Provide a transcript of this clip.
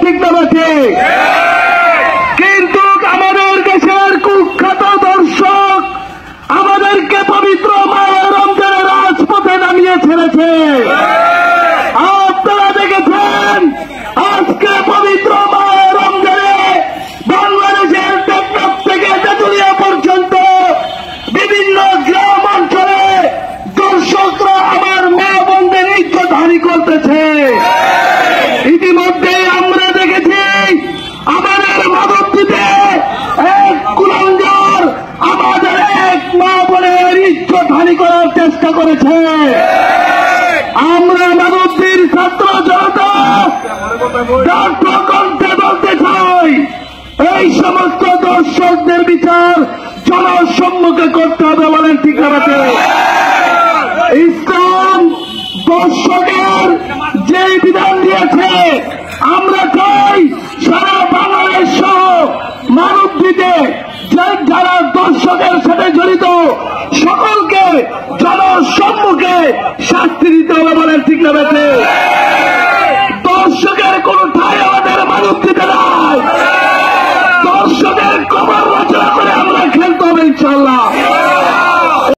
ঠিক না ঠিক? কিন্তু আমাদের দেশের কুখ্যাত দর্শক আমাদেরকে পবিত্র মায়ের রমজানের রাজপথে নামিয়ে ছেড়েছে। আপনারা দেখেছেন আজকে পবিত্র মায়ের রমজানে বাংলাদেশের টেকনাফ থেকে তেঁতুলিয়া পর্যন্ত বিভিন্ন গ্রাম অঞ্চলে দর্শকরা আমার মা বোনদের ইজ্জতহানি করতেছে। ইতিমধ্যে আমরা দেখেছি আমাদের মদত দিতে এক কুলাঙ্গার আমাদের এক মা বোনের ইজ্জতহানি করার চেষ্টা করেছে। আমরা মানবীর ছাত্র জনতা কণ্ঠে বলতে চাই, এই সমস্ত দর্শকদের বিচার জনসম্মুখে করতে হবে। বলেন ঠিক আছে? ইসলাম দর্শকের যে বিধান দিয়েছে আমরা চাই সারা বাংলাদেশ সহ মানব দিতে যারা দর্শকের সাথে জড়িত সকলকে জনসম্মুখে শাস্তি দিতে হবে। বলেন ঠিক না? দর্শকের কোন ঠাই আমাদের মানব দিতে নাই। দর্শকের কবর রচনা করে আমরা খেলতে হবে ইনশাআল্লাহ।